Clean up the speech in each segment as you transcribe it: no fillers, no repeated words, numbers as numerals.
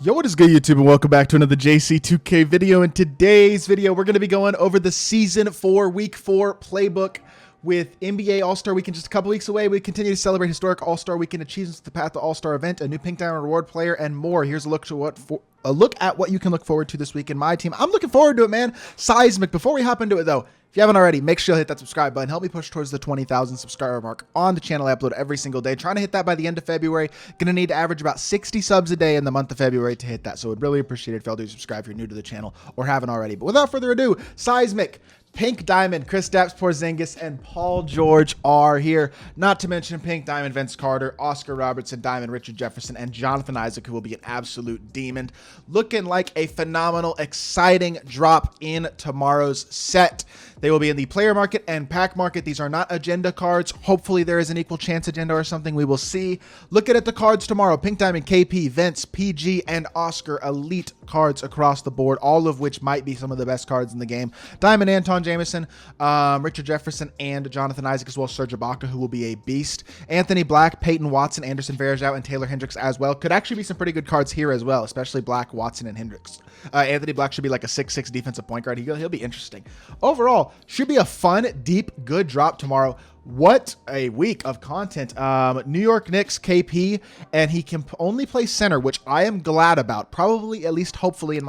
Yo, what is good, YouTube, and welcome back to another JC2K video. In today's video, we're going to be going over the Season 4 Week 4 playbook with NBA All-Star Weekend just a couple weeks away. We continue to celebrate historic All-Star Weekend achievements, the Path to All-Star event, a new Pink Diamond Reward player, and more. Here's a look at what you can look forward to this week in my team. I'm looking forward to it, man. SEISMIC. Before we hop into it, though, if you haven't already, make sure you hit that subscribe button. Help me push towards the 20,000 subscriber mark on the channel. I upload every single day. Trying to hit that by the end of February. Going to need to average about 60 subs a day in the month of February to hit that. So I'd really appreciate it if y'all do subscribe if you're new to the channel or haven't already. But without further ado, SEISMIC. Pink Diamond, Kristaps Porzingis, and Paul George are here. Not to mention Pink Diamond, Vince Carter, Oscar Robertson, Diamond, Richard Jefferson, and Jonathan Isaac, who will be an absolute demon. Looking like a phenomenal, exciting drop in tomorrow's set. They will be in the player market and pack market. These are not agenda cards. Hopefully there is an equal chance agenda or something. We will see. Looking at the cards tomorrow, Pink Diamond, KP, Vince, PG, and Oscar. Elite cards across the board, all of which might be some of the best cards in the game. Diamond, Anton Jameson, Richard Jefferson, and Jonathan Isaac, as well as Serge Ibaka, who will be a beast. Anthony Black, Peyton Watson, Anderson Varejao, and Taylor Hendricks as well. Could actually be some pretty good cards here as well, especially Black, Watson, and Hendricks. Anthony Black should be like a 6'6" defensive point guard. He'll be interesting. Overall, should be a fun, deep, good drop tomorrow. What a week of content. New York Knicks KP, and he can only play center, which I am glad about. Probably, at least hopefully,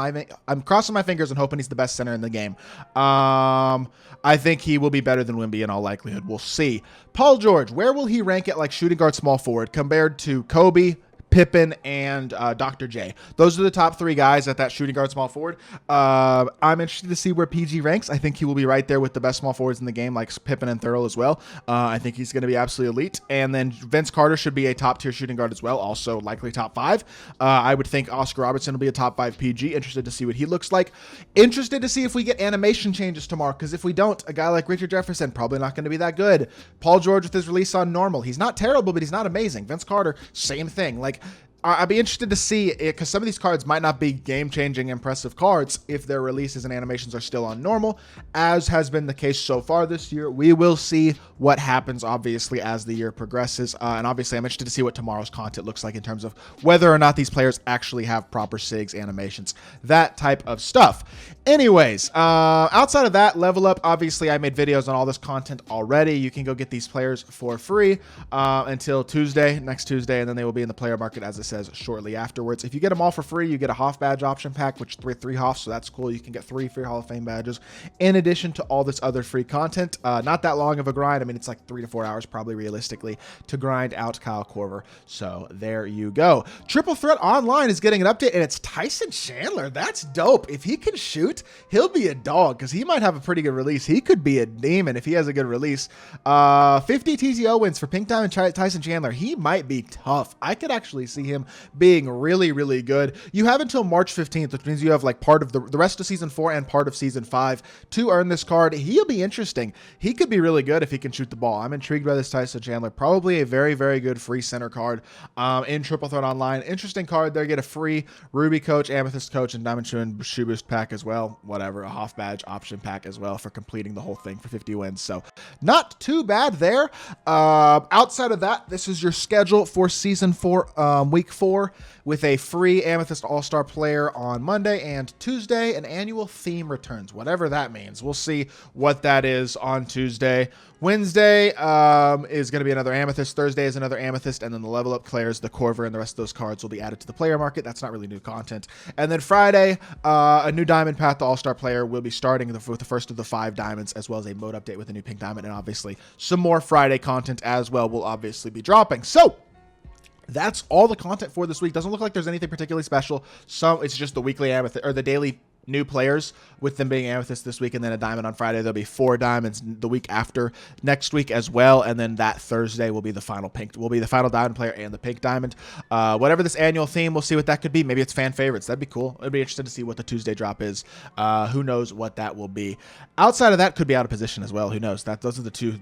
I'm crossing my fingers and hoping he's the best center in the game. I think he will be better than Wemby in all likelihood. We'll see. Paul George, where will he rank at like shooting guard, small forward compared to Kobe, Pippen, and Dr. J? Those are the top three guys at that shooting guard, small forward. I'm interested to see where PG ranks. I think he will be right there with the best small forwards in the game, like Pippen and Thurl as well. I think he's going to be absolutely elite. And then Vince Carter should be a top tier shooting guard as well, also likely top 5. I would think Oscar Robertson will be a top 5 PG. Interested to see what he looks like. Interested to see if we get animation changes tomorrow, because if we don't, a guy like Richard Jefferson probably not going to be that good. Paul George with his release on normal. He's not terrible, but he's not amazing. Vince Carter, same thing. Like, I'd be interested to see it, because some of these cards might not be game-changing, impressive cards if their releases and animations are still on normal, as has been the case so far this year. We will see what happens, obviously, as the year progresses, and obviously I'm interested to see what tomorrow's content looks like in terms of whether or not these players actually have proper SIGs, animations, that type of stuff. Anyways, outside of that, level up, obviously I made videos on all this content already. You can go get these players for free until Tuesday, next Tuesday, and then they will be in the player market, as it says, shortly afterwards. If you get them all for free, you get a Hoff badge option pack, which is three Hoffs, so that's cool. You can get 3 free Hall of Fame badges in addition to all this other free content. Not that long of a grind. I mean, it's like 3 to 4 hours probably realistically to grind out Kyle Korver. So there you go. Triple Threat Online is getting an update, and it's Tyson Chandler. That's dope. If he can shoot, he'll be a dog, because he might have a pretty good release. He could be a demon if he has a good release. 50 TTO wins for Pink Diamond Tyson Chandler. He might be tough. I could actually see him being really, really good. You have until March 15th, which means you have like part of the rest of Season 4 and part of Season 5 to earn this card. He'll be interesting. He could be really good if he can shoot the ball. I'm intrigued by this Tyson Chandler. Probably a very, very good free center card in Triple Threat Online. Interesting card there. Get a free Ruby Coach, Amethyst Coach, and Diamond Shoe Boost pack as well. Whatever, a Hoff badge option pack as well for completing the whole thing for 50 wins. So not too bad there. Outside of that, this is your schedule for Season 4, Week 4, with a free Amethyst All-Star player on Monday and Tuesday. An annual theme returns, whatever that means. We'll see what that is on Tuesday. Wednesday is going to be another Amethyst. Thursday is another Amethyst. And then the level up players, the Korver, and the rest of those cards will be added to the player market. That's not really new content. And then Friday, a new Diamond Path to All-Star player will be starting with the first of the 5 diamonds, as well as a mode update with a new Pink Diamond. And obviously some more Friday content as well will obviously be dropping. So that's all the content for this week. Doesn't look like there's anything particularly special. So it's just the weekly Amethyst, or the daily new players, with them being Amethyst this week, and then a diamond on Friday. There'll be 4 diamonds the week after next week as well, and then that Thursday will be the final diamond player and the Pink Diamond. Whatever this annual theme, we'll see what that could be. Maybe it's fan favorites. That'd be cool. I'd be interested to see what the Tuesday drop is. Who knows what that will be. Outside of that, could be out of position as well. Who knows? Those are the 2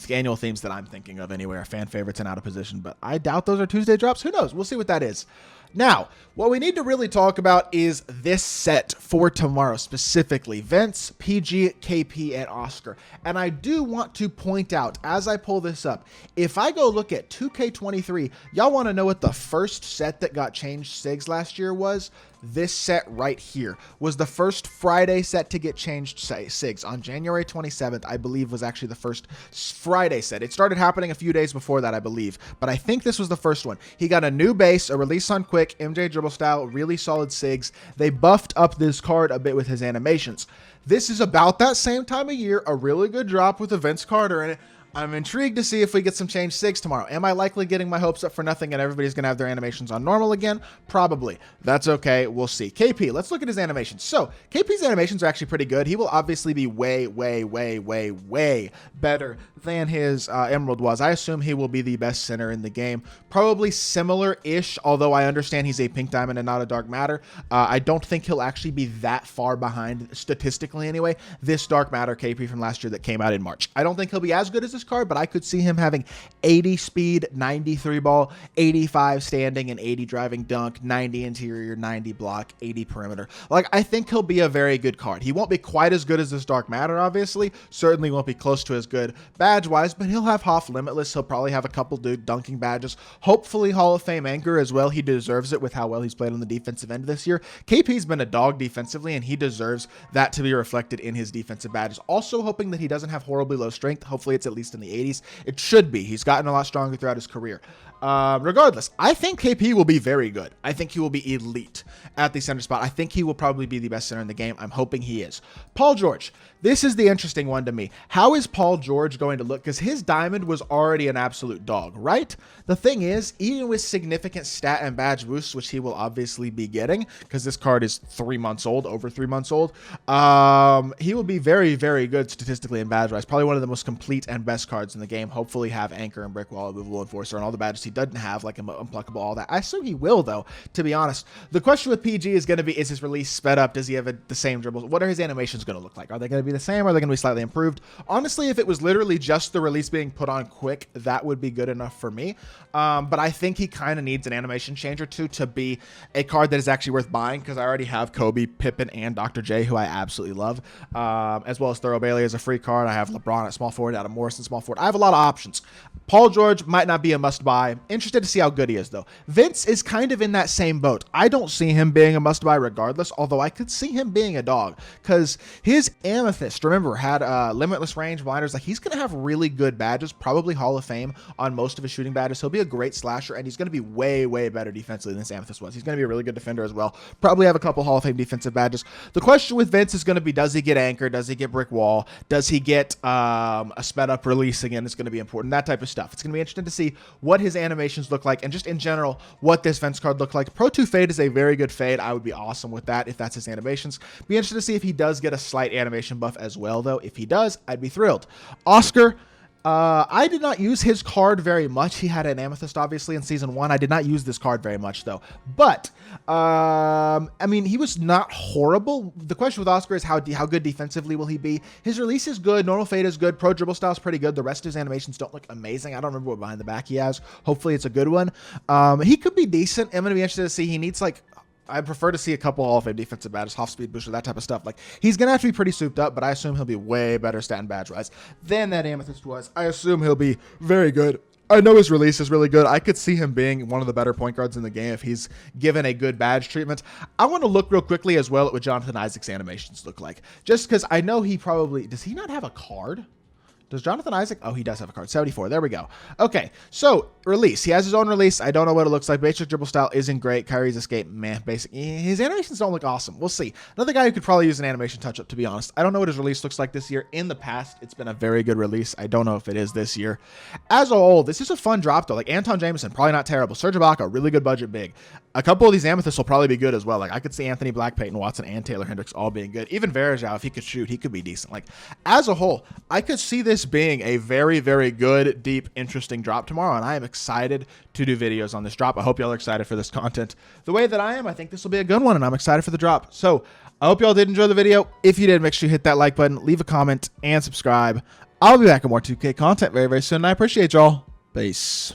annual themes that I'm thinking of anywhere, fan favorites and out of position, but I doubt those are Tuesday drops. Who knows? We'll see what that is. Now, what we need to really talk about is this set for tomorrow, specifically Vince, PG, KP, and Oscar. And I do want to point out, as I pull this up, if I go look at 2K23, y'all want to know what the first set that got changed SIGs last year was? This set right here was the first Friday set to get changed SIGs. On January 27th, I believe, was actually the first Friday set. It started happening a few days before that, I believe, but I think this was the first one. He got a new base, a release on quick, MJ dribble style, really solid SIGs. They buffed up this card a bit with his animations. This is about that same time of year, a really good drop with a Vince Carter in it. I'm intrigued to see if we get some changed SIGs tomorrow. Am I likely getting my hopes up for nothing and everybody's going to have their animations on normal again? Probably. That's okay. We'll see. KP, let's look at his animations. So, KP's animations are actually pretty good. He will obviously be way better than his Emerald was. I assume he will be the best center in the game. Probably similar-ish, although I understand he's a pink diamond and not a dark matter. I don't think he'll actually be that far behind, statistically anyway, this dark matter KP from last year that came out in March. I don't think he'll be as good as this card, but I could see him having 80 speed, 93 ball, 85 standing, and 80 driving dunk, 90 interior, 90 block, 80 perimeter. Like, I think he'll be a very good card. He won't be quite as good as this dark matter, obviously. Certainly won't be close to as good badge-wise, but he'll have Hoff Limitless. He'll probably have a couple dunking badges. Hopefully Hall of Fame anchor as well. He deserves it with how well he's played on the defensive end this year. KP's been a dog defensively, and he deserves that to be reflected in his defensive badges. Also hoping that he doesn't have horribly low strength. Hopefully it's at least in the 80s. It should be. He's gotten a lot stronger throughout his career. Regardless, I think KP will be very good. I think he will be elite at the center spot. I think he will probably be the best center in the game. I'm hoping he is. Paul George. This is the interesting one to me. How is Paul George going to look? Because his diamond was already an absolute dog, right? The thing is, even with significant stat and badge boosts, which he will obviously be getting, because this card is 3 months old, over 3 months old, he will be very good statistically and badge-wise. Probably one of the most complete and best cards in the game. Hopefully have Anchor and Brick Wall, Movable Enforcer, and all the badges he doesn't have, like Unpluckable, all that. I assume he will, though, to be honest. The question with PG is going to be, is his release sped up? Does he have the same dribbles? What are his animations going to look like? Are they going to be the same, or are they going to be slightly improved? Honestly, if it was literally just the release being put on quick, that would be good enough for me. But I think he kind of needs an animation change or two to be a card that is actually worth buying, because I already have Kobe, Pippen, and Dr. J, who I absolutely love, as well as Thurl Bailey as a free card. I have LeBron at small forward, Adam Morrison small forward. I have a lot of options. Paul George might not be a must-buy. Interested to see how good he is, though. Vince is kind of in that same boat. I don't see him being a must-buy regardless, although I could see him being a dog, because his Amethyst, remember, had limitless range, blinders. Like, he's going to have really good badges, probably Hall of Fame on most of his shooting badges. He'll be a great slasher, and he's going to be way better defensively than this Amethyst was. He's going to be a really good defender as well. Probably have a couple Hall of Fame defensive badges. The question with Vince is going to be, does he get Anchor? Does he get Brick Wall? Does he get a sped-up release again? It's going to be important. That type of stuff. It's going to be interesting to see what his animations look like, and just in general, what this Vince card look like. Pro 2 Fade is a very good fade. I would be awesome with that if that's his animations. Be interested to see if he does get a slight animation buff as well, though. If he does, I'd be thrilled. Oscar, I did not use his card very much. He had an Amethyst, obviously, in Season 1. I did not use this card very much, though. But, I mean, he was not horrible. The question with Oscar is how good defensively will he be? His release is good. Normal fade is good. Pro dribble style is pretty good. The rest of his animations don't look amazing. I don't remember what behind the back he has. Hopefully, it's a good one. He could be decent. I'm going to be interested to see. He needs, like, I prefer to see a couple Hall of Fame defensive badges, Hoff speed booster, that type of stuff. Like, he's going to have to be pretty souped up, but I assume he'll be way better stat and badge-wise than that Amethyst was. I assume he'll be very good. I know his release is really good. I could see him being one of the better point guards in the game if he's given a good badge treatment. I want to look real quickly as well at what Jonathan Isaac's animations look like. Just because I know he probably... Does he not have a card? Does Jonathan Isaac? Oh, he does have a card. 74. There we go. Okay, so release. He has his own release. I don't know what it looks like. Basic dribble style isn't great. Kyrie's escape, meh. Basic. His animations don't look awesome. We'll see. Another guy who could probably use an animation touch-up, to be honest. I don't know what his release looks like this year. In the past, it's been a very good release. I don't know if it is this year. As a whole, this is a fun drop, though. Like, Anton Jameson, probably not terrible. Serge Ibaka, really good budget big. A couple of these Amethysts will probably be good as well. Like, I could see Anthony Black, Peyton Watson, and Taylor Hendricks all being good. Even Varejao, if he could shoot, he could be decent. Like, as a whole, I could see this being a very good, deep, interesting drop tomorrow, and I am excited to do videos on this drop. I hope y'all are excited for this content. The way that I am, I think this will be a good one, and I'm excited for the drop. So, I hope y'all did enjoy the video. If you did, make sure you hit that like button, leave a comment, and subscribe. I'll be back with more 2K content very soon, and I appreciate y'all. Peace.